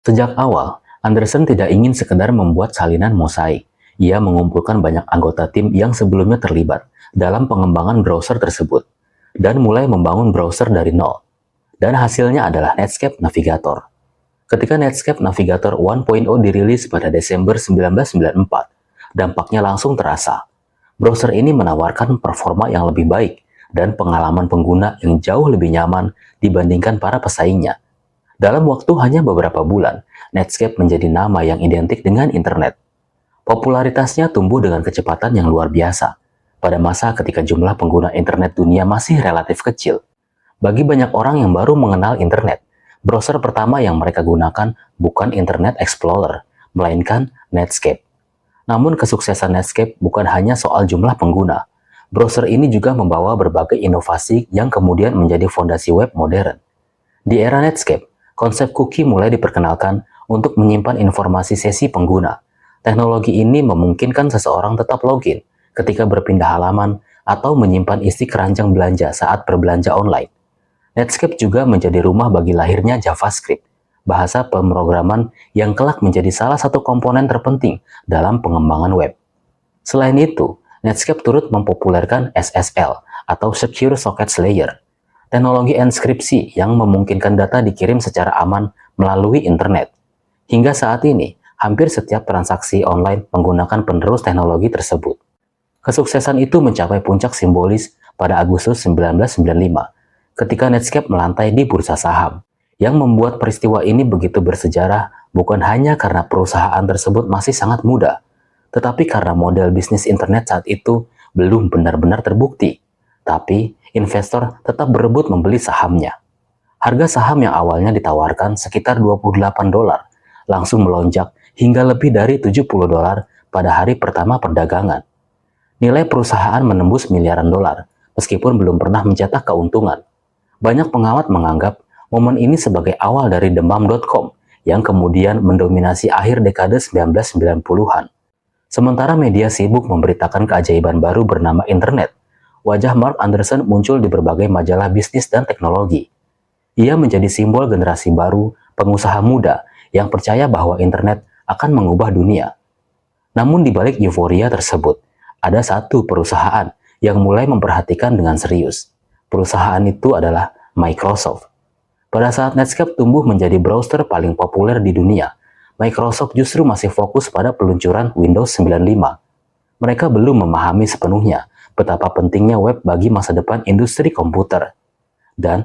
Sejak awal, Anderson tidak ingin sekedar membuat salinan mosaik. Ia mengumpulkan banyak anggota tim yang sebelumnya terlibat dalam pengembangan browser tersebut dan mulai membangun browser dari nol. Dan hasilnya adalah Netscape Navigator. Ketika Netscape Navigator 1.0 dirilis pada Desember 1994, dampaknya langsung terasa. Browser ini menawarkan performa yang lebih baik dan pengalaman pengguna yang jauh lebih nyaman dibandingkan para pesaingnya. Dalam waktu hanya beberapa bulan, Netscape menjadi nama yang identik dengan internet. Popularitasnya tumbuh dengan kecepatan yang luar biasa pada masa ketika jumlah pengguna internet dunia masih relatif kecil. Bagi banyak orang yang baru mengenal internet, browser pertama yang mereka gunakan bukan Internet Explorer, melainkan Netscape. Namun kesuksesan Netscape bukan hanya soal jumlah pengguna. Browser ini juga membawa berbagai inovasi yang kemudian menjadi fondasi web modern. Di era Netscape, konsep cookie mulai diperkenalkan untuk menyimpan informasi sesi pengguna. Teknologi ini memungkinkan seseorang tetap login ketika berpindah halaman atau menyimpan isi keranjang belanja saat berbelanja online. Netscape juga menjadi rumah bagi lahirnya JavaScript, bahasa pemrograman yang kelak menjadi salah satu komponen terpenting dalam pengembangan web. Selain itu, Netscape turut mempopulerkan SSL atau Secure Sockets Layer, teknologi enskripsi yang memungkinkan data dikirim secara aman melalui internet. Hingga saat ini, hampir setiap transaksi online menggunakan penerus teknologi tersebut. Kesuksesan itu mencapai puncak simbolis pada Agustus 1995 ketika Netscape melantai di bursa saham. Yang membuat peristiwa ini begitu bersejarah bukan hanya karena perusahaan tersebut masih sangat muda, tetapi karena model bisnis internet saat itu belum benar-benar terbukti. Tapi, investor tetap berebut membeli sahamnya. Harga saham yang awalnya ditawarkan sekitar $28 langsung melonjak hingga lebih dari $70 pada hari pertama perdagangan. Nilai perusahaan menembus miliaran dolar, meskipun belum pernah mencetak keuntungan. Banyak pengamat menganggap momen ini sebagai awal dari demam.com yang kemudian mendominasi akhir dekade 1990-an. Sementara media sibuk memberitakan keajaiban baru bernama internet, wajah Mark Anderson muncul di berbagai majalah bisnis dan teknologi. Ia menjadi simbol generasi baru, pengusaha muda yang percaya bahwa internet akan mengubah dunia. Namun di balik euforia tersebut, ada satu perusahaan yang mulai memperhatikan dengan serius. Perusahaan itu adalah Microsoft. Pada saat Netscape tumbuh menjadi browser paling populer di dunia, Microsoft justru masih fokus pada peluncuran Windows 95. Mereka belum memahami sepenuhnya betapa pentingnya web bagi masa depan industri komputer. Dan